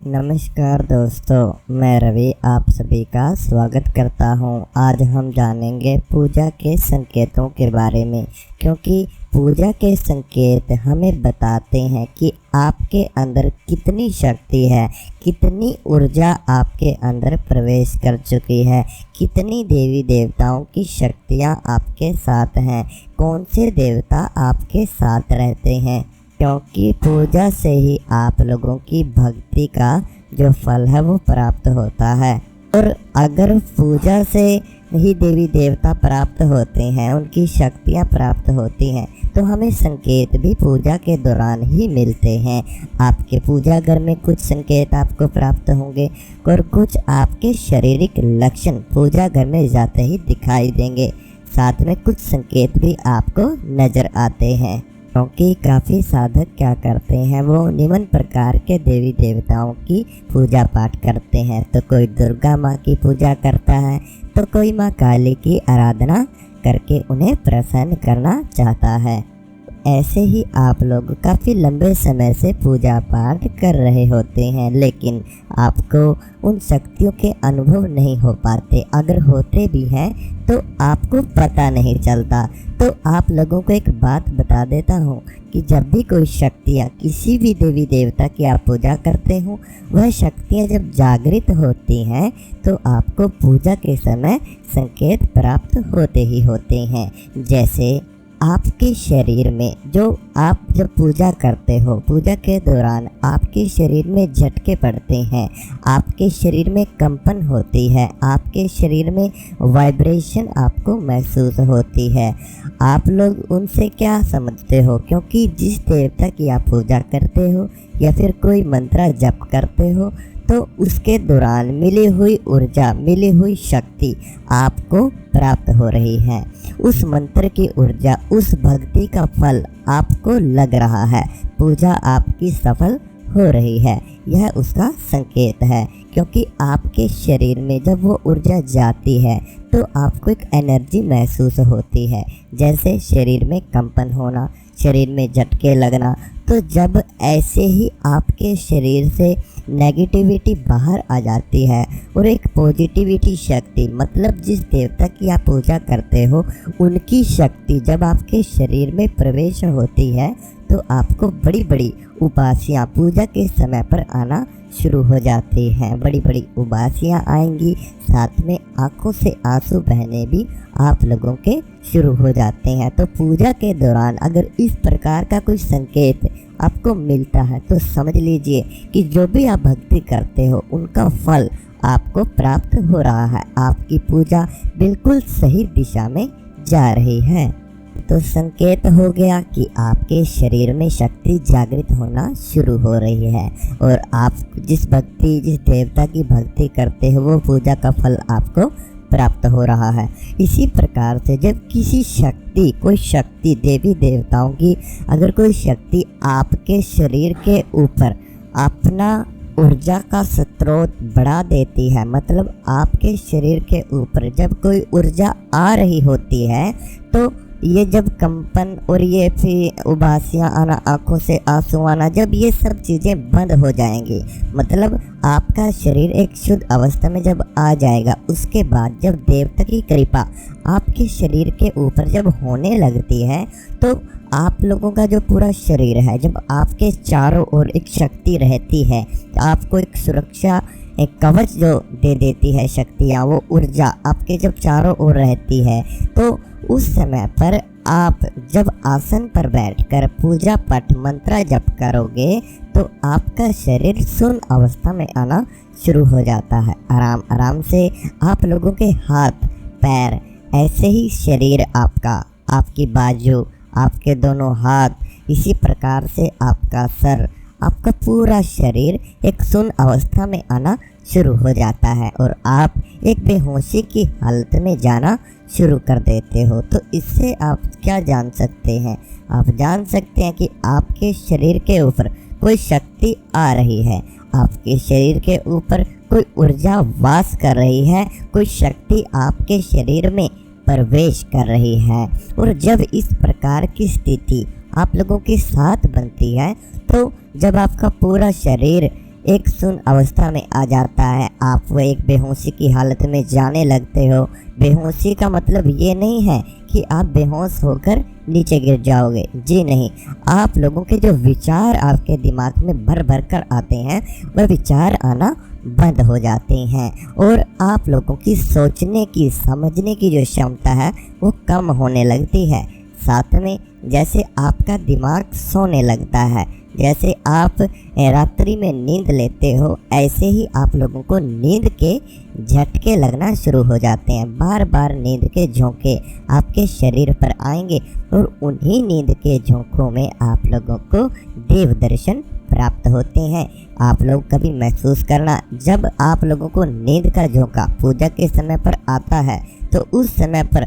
नमस्कार दोस्तों, मैं रवि आप सभी का स्वागत करता हूं। आज हम जानेंगे पूजा के संकेतों के बारे में, क्योंकि पूजा के संकेत हमें बताते हैं कि आपके अंदर कितनी शक्ति है, कितनी ऊर्जा आपके अंदर प्रवेश कर चुकी है, कितनी देवी देवताओं की शक्तियां आपके साथ हैं, कौन से देवता आपके साथ रहते हैं। क्योंकि पूजा से ही आप लोगों की भक्ति का जो फल है वो प्राप्त होता है। और अगर पूजा से ही देवी देवता प्राप्त होते हैं, उनकी शक्तियाँ प्राप्त होती हैं, तो हमें संकेत भी पूजा के दौरान ही मिलते हैं। आपके पूजा घर में कुछ संकेत आपको प्राप्त होंगे और कुछ आपके शारीरिक लक्षण पूजा घर में जाते ही दिखाई देंगे। साथ में कुछ संकेत भी आपको नज़र आते हैं, क्योंकि काफ़ी साधक क्या करते हैं, वो निम्न प्रकार के देवी देवताओं की पूजा पाठ करते हैं। तो कोई दुर्गा माँ की पूजा करता है, तो कोई माँ काली की आराधना करके उन्हें प्रसन्न करना चाहता है। ऐसे ही आप लोग काफ़ी लंबे समय से पूजा पाठ कर रहे होते हैं, लेकिन आपको उन शक्तियों के अनुभव नहीं हो पाते। अगर होते भी हैं तो आपको पता नहीं चलता। तो आप लोगों को एक बात बता देता हूँ कि जब भी कोई शक्तियाँ किसी भी देवी देवता की आप पूजा करते हो, वह शक्तियाँ जब जागृत होती हैं तो आपको पूजा के समय संकेत प्राप्त होते ही होते हैं। जैसे आपके शरीर में आप जब पूजा करते हो, पूजा के दौरान आपके शरीर में झटके पड़ते हैं, आपके शरीर में कंपन होती है, आपके शरीर में वाइब्रेशन आपको महसूस होती है। आप लोग उनसे क्या समझते हो, क्योंकि जिस देवता की आप पूजा करते हो या फिर कोई मंत्र जप करते हो, तो उसके दौरान मिली हुई ऊर्जा, मिली हुई शक्ति आपको प्राप्त हो रही है। उस मंत्र की ऊर्जा, उस भक्ति का फल आपको लग रहा है, पूजा आपकी सफल हो रही है, यह उसका संकेत है। क्योंकि आपके शरीर में जब वो ऊर्जा जाती है तो आपको एक एनर्जी महसूस होती है, जैसे शरीर में कंपन होना, शरीर में झटके लगना। तो जब ऐसे ही आपके शरीर से नेगेटिविटी बाहर आ जाती है और एक पॉजिटिविटी शक्ति, मतलब जिस देवता की आप पूजा करते हो उनकी शक्ति जब आपके शरीर में प्रवेश होती है, तो आपको बड़ी बड़ी उबासियाँ पूजा के समय पर आना शुरू हो जाती हैं। बड़ी बड़ी उबासियाँ आएंगी, साथ में आंखों से आंसू बहने भी आप लोगों के शुरू हो जाते हैं। तो पूजा के दौरान अगर इस प्रकार का कोई संकेत आपको मिलता है तो समझ लीजिए कि जो भी आप भक्ति करते हो उनका फल आपको प्राप्त हो रहा है, आपकी पूजा बिल्कुल सही दिशा में जा रही है। तो संकेत हो गया कि आपके शरीर में शक्ति जागृत होना शुरू हो रही है और आप जिस देवता की भक्ति करते हो वो पूजा का फल आपको प्राप्त हो रहा है। इसी प्रकार से जब कोई शक्ति देवी देवताओं की अगर कोई शक्ति आपके शरीर के ऊपर अपना ऊर्जा का स्रोत बढ़ा देती है, मतलब आपके शरीर के ऊपर जब कोई ऊर्जा आ रही होती है, तो ये जब कंपन और ये फिर उबासियाँ आना, आंखों से आंसू आना, जब ये सब चीज़ें बंद हो जाएंगी, मतलब आपका शरीर एक शुद्ध अवस्था में जब आ जाएगा, उसके बाद जब देवता की कृपा आपके शरीर के ऊपर जब होने लगती है, तो आप लोगों का जो पूरा शरीर है, जब आपके चारों ओर एक शक्ति रहती है, तो आपको एक सुरक्षा, एक कवच जो दे देती है शक्तियाँ, वो ऊर्जा आपके जब चारों ओर रहती है, तो उस समय पर आप जब आसन पर बैठकर पूजा पाठ मंत्र जप करोगे तो आपका शरीर शून्य अवस्था में आना शुरू हो जाता है। आराम आराम से आप लोगों के हाथ पैर, ऐसे ही शरीर आपका, आपकी बाजू, आपके दोनों हाथ, इसी प्रकार से आपका सर, आपका पूरा शरीर एक शून्य अवस्था में आना शुरू हो जाता है और आप एक बेहोशी की हालत में जाना शुरू कर देते हो। तो इससे आप क्या जान सकते हैं, आप जान सकते हैं कि आपके शरीर के ऊपर कोई शक्ति आ रही है, आपके शरीर के ऊपर कोई ऊर्जा वास कर रही है, कोई शक्ति आपके शरीर में प्रवेश कर रही है। और जब इस प्रकार की स्थिति आप लोगों के साथ बनती है, तो जब आपका पूरा शरीर एक सुन्न अवस्था में आ जाता है। आप वो एक बेहोशी की हालत में जाने लगते हो। बेहोशी का मतलब ये नहीं है कि आप बेहोश होकर नीचे गिर जाओगे, जी नहीं। आप लोगों के जो विचार आपके दिमाग में भर भर कर आते हैं, वह विचार आना बंद हो जाते हैं और आप लोगों की सोचने की, समझने की जो क्षमता है वो कम होने लगती है। साथ में जैसे आपका दिमाग सोने लगता है, जैसे आप रात्रि में नींद लेते हो, ऐसे ही आप लोगों को नींद के झटके लगना शुरू हो जाते हैं। बार बार नींद के झोंके आपके शरीर पर आएंगे और उन्हीं नींद के झोंकों में आप लोगों को देव दर्शन प्राप्त होते हैं। आप लोग कभी महसूस करना, जब आप लोगों को नींद का झोंका पूजा के समय पर आता है तो उस समय पर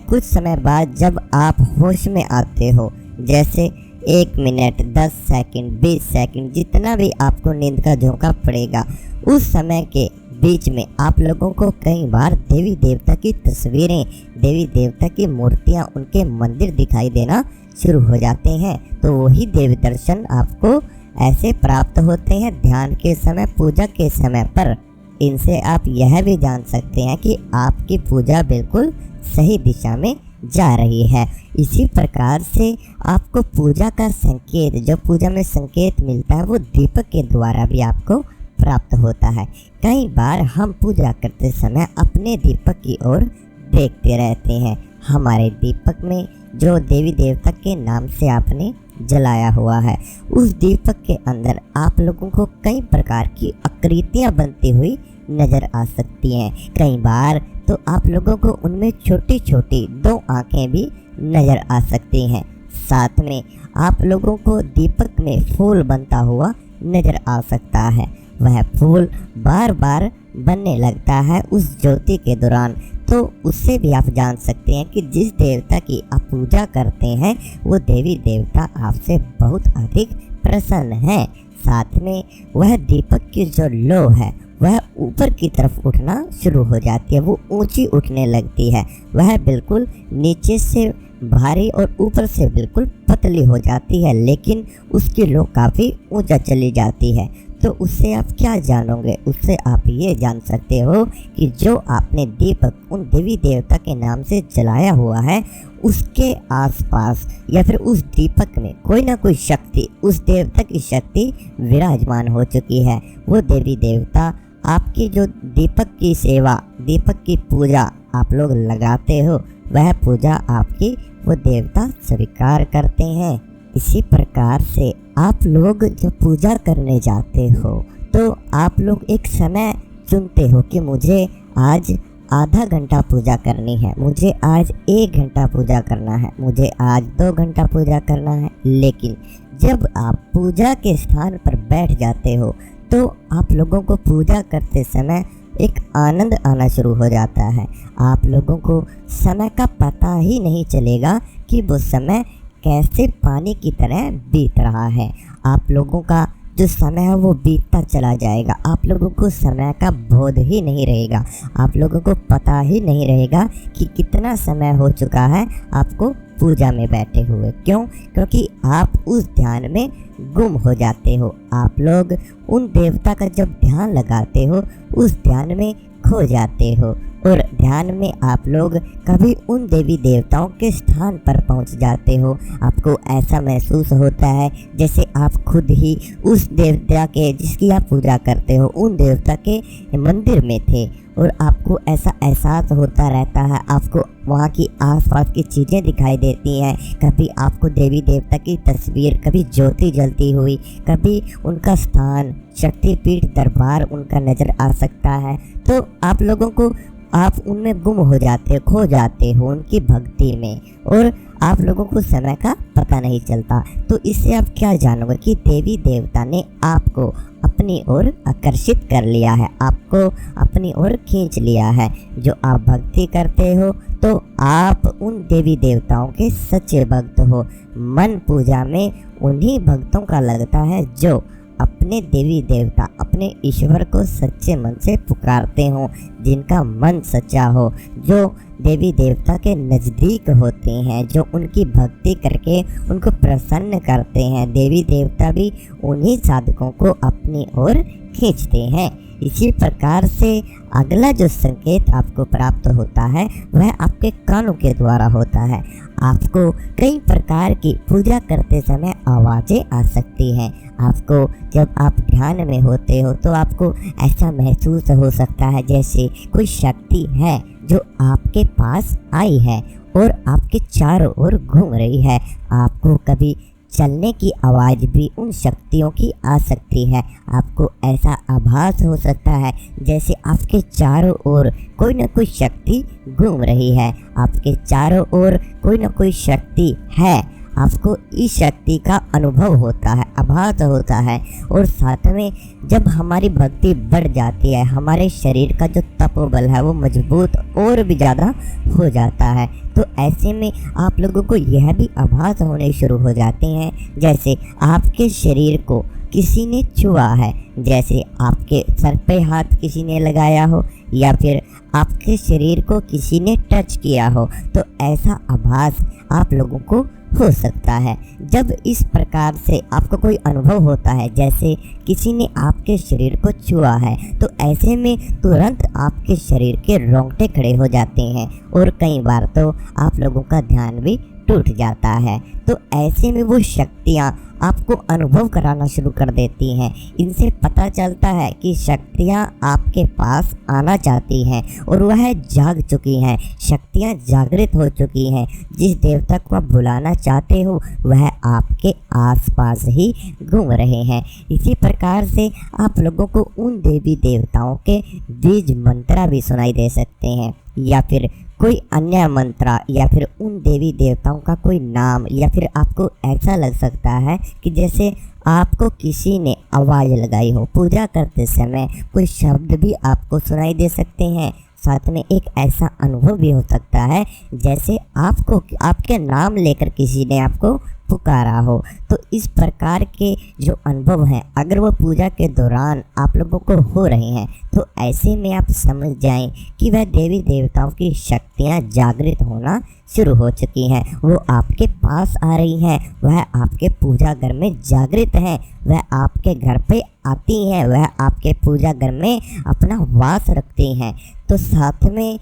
कुछ समय बाद जब आप होश में आते हो, जैसे 1 मिनट, 10 सेकंड, 20 सेकंड, जितना भी आपको नींद का झोंका पड़ेगा, उस समय के बीच में आप लोगों को कई बार देवी देवता की तस्वीरें, देवी देवता की मूर्तियां, उनके मंदिर दिखाई देना शुरू हो जाते हैं। तो वही देव दर्शन आपको ऐसे प्राप्त होते हैं ध्यान के समय, पूजा के समय पर। इनसे आप यह भी जान सकते हैं कि आपकी पूजा बिल्कुल सही दिशा में जा रही है। इसी प्रकार से आपको पूजा का संकेत, जो पूजा में संकेत मिलता है, वो दीपक के द्वारा भी आपको प्राप्त होता है। कई बार हम पूजा करते समय अपने दीपक की ओर देखते रहते हैं। हमारे दीपक में जो देवी देवता के नाम से आपने जलाया हुआ है, उस दीपक के अंदर आप लोगों को कई प्रकार की आकृतियाँ बनती हुई नज़र आ सकती हैं। कई बार तो आप लोगों को उनमें छोटी छोटी 2 आँखें भी नज़र आ सकती हैं। साथ में आप लोगों को दीपक में फूल बनता हुआ नज़र आ सकता है। वह फूल बार बार बनने लगता है उस ज्योति के दौरान। तो उससे भी आप जान सकते हैं कि जिस देवता की आप पूजा करते हैं, वो देवी देवता आपसे बहुत अधिक प्रसन्न है। साथ में वह दीपक की जो लो है, वह ऊपर की तरफ उठना शुरू हो जाती है, वो ऊंची उठने लगती है। वह बिल्कुल नीचे से भारी और ऊपर से बिल्कुल पतली हो जाती है, लेकिन उसकी लो काफ़ी ऊंचा चली जाती है। तो उससे आप क्या जानोगे? उससे आप ये जान सकते हो कि जो आपने दीपक उन देवी देवता के नाम से जलाया हुआ है, उसके आसपास या फिर उस दीपक में कोई ना कोई शक्ति, उस देवता की शक्ति विराजमान हो चुकी है। वो देवी देवता आपकी जो दीपक की सेवा, दीपक की पूजा आप लोग लगाते हो, वह पूजा आपकी वो देवता स्वीकार करते हैं। इसी प्रकार से आप लोग जब पूजा करने जाते हो तो आप लोग एक समय चुनते हो कि मुझे आज आधा घंटा पूजा करनी है, मुझे आज 1 घंटा पूजा करना है, मुझे आज 2 घंटा पूजा करना है। लेकिन जब आप पूजा के स्थान पर बैठ जाते हो तो आप लोगों को पूजा करते समय एक आनंद आना शुरू हो जाता है। आप लोगों को समय का पता ही नहीं चलेगा कि वो समय कैसे पानी की तरह बीत रहा है। आप लोगों का जो समय है वो बीतता चला जाएगा। आप लोगों को समय का बोध ही नहीं रहेगा। आप लोगों को पता ही नहीं रहेगा कि कितना समय हो चुका है आपको पूजा में बैठे हुए। क्यों? क्योंकि आप उस ध्यान में गुम हो जाते हो। आप लोग उन देवता का जब ध्यान लगाते हो, उस ध्यान में खो जाते हो और ध्यान में आप लोग कभी उन देवी देवताओं के स्थान पर पहुंच जाते हो। आपको ऐसा महसूस होता है जैसे आप खुद ही उस देवता के, जिसकी आप पूजा करते हो, उन देवता के मंदिर में थे और आपको ऐसा एहसास होता रहता है। आपको वहाँ की आसपास की चीज़ें दिखाई देती हैं। कभी आपको देवी देवता की तस्वीर, कभी ज्योति जलती हुई, कभी उनका स्थान, शक्तिपीठ, दरबार उनका नज़र आ सकता है। तो आप लोगों को, आप उनमें गुम हो जाते हो, खो जाते हो उनकी भक्ति में और आप लोगों को समय का पता नहीं चलता। तो इससे आप क्या जानोगे कि देवी देवता ने आपको अपनी ओर आकर्षित कर लिया है, आपको अपनी ओर खींच लिया है। जो आप भक्ति करते हो तो आप उन देवी देवताओं के सच्चे भक्त हो। मन पूजा में उन्हीं भक्तों का लगता है जो अपने देवी देवता, अपने ईश्वर को सच्चे मन से पुकारते हों, जिनका मन सच्चा हो, जो देवी देवता के नज़दीक होते हैं, जो उनकी भक्ति करके उनको प्रसन्न करते हैं। देवी देवता भी उन्हीं साधकों को अपनी ओर खींचते हैं। इसी प्रकार से अगला जो संकेत आपको प्राप्त होता है वह आपके कानों के द्वारा होता है। आपको कई प्रकार की पूजा करते समय आवाज़ें आ सकती हैं। आपको जब आप ध्यान में होते हो तो आपको ऐसा महसूस हो सकता है जैसे कोई शक्ति है जो आपके पास आई है और आपके चारों ओर घूम रही है। आपको कभी चलने की आवाज़ भी उन शक्तियों की आ सकती है। आपको ऐसा आभास हो सकता है जैसे आपके चारों ओर कोई न कोई शक्ति घूम रही है, आपके चारों ओर कोई न कोई शक्ति है। आपको इस शक्ति का अनुभव होता है, आभास होता है। और साथ में जब हमारी भक्ति बढ़ जाती है, हमारे शरीर का जो तपोबल है वो मजबूत और भी ज़्यादा हो जाता है। तो ऐसे में आप लोगों को यह भी आभास होने शुरू हो जाते हैं जैसे आपके शरीर को किसी ने छुआ है, जैसे आपके सर पे हाथ किसी ने लगाया हो या फिर आपके शरीर को किसी ने टच किया हो। तो ऐसा आभास आप लोगों को हो सकता है। जब इस प्रकार से आपको कोई अनुभव होता है जैसे किसी ने आपके शरीर को छुआ है, तो ऐसे में तुरंत आपके शरीर के रोंगटे खड़े हो जाते हैं और कई बार तो आप लोगों का ध्यान भी टूट जाता है। तो ऐसे में वो शक्तियाँ आपको अनुभव कराना शुरू कर देती हैं। इनसे पता चलता है कि शक्तियाँ आपके पास आना चाहती हैं और वह जाग चुकी हैं। शक्तियाँ जागृत हो चुकी हैं। जिस देवता को आप बुलाना चाहते हो वह आपके आसपास ही घूम रहे हैं। इसी प्रकार से आप लोगों को उन देवी देवताओं के बीज मंत्र भी सुनाई दे सकते हैं या फिर कोई अन्य मंत्र या फिर उन देवी देवताओं का कोई नाम, या फिर आपको ऐसा लग सकता है कि जैसे आपको किसी ने आवाज़ लगाई हो। पूजा करते समय कोई शब्द भी आपको सुनाई दे सकते हैं। साथ में एक ऐसा अनुभव भी हो सकता है जैसे आपको आपके नाम लेकर किसी ने आपको पुकारा हो। तो इस प्रकार के जो अनुभव हैं अगर वो पूजा के दौरान आप लोगों को हो रहे हैं तो ऐसे में आप समझ जाएं कि वह देवी देवताओं की शक्तियाँ जागृत होना शुरू हो चुकी हैं। वो आपके पास आ रही हैं, वह आपके पूजा घर में जागृत हैं, वह आपके घर पे आती हैं, वह आपके पूजा घर में अपना वास रखती हैं। तो साथ में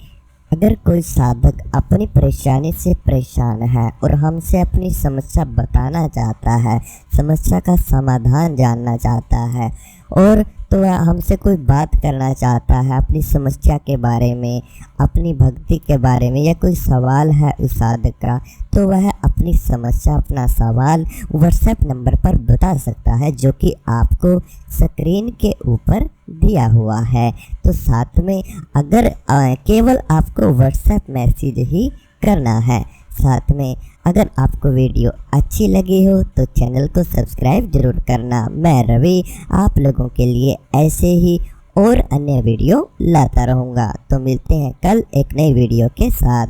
अगर कोई साधक अपनी परेशानी से परेशान है और हमसे अपनी समस्या बताना चाहता है, समस्या का समाधान जानना चाहता है, और तो वह हमसे कोई बात करना चाहता है अपनी समस्या के बारे में, अपनी भक्ति के बारे में, या कोई सवाल है उस साधक का, तो वह अपनी समस्या, अपना सवाल व्हाट्सएप नंबर पर बता सकता है जो कि आपको स्क्रीन के ऊपर दिया हुआ है। तो साथ में अगर केवल आपको व्हाट्सएप मैसेज ही करना है। साथ में अगर आपको वीडियो अच्छी लगी हो तो चैनल को सब्सक्राइब जरूर करना। मैं रवि आप लोगों के लिए ऐसे ही और अन्य वीडियो लाता रहूँगा। तो मिलते हैं कल एक नई वीडियो के साथ।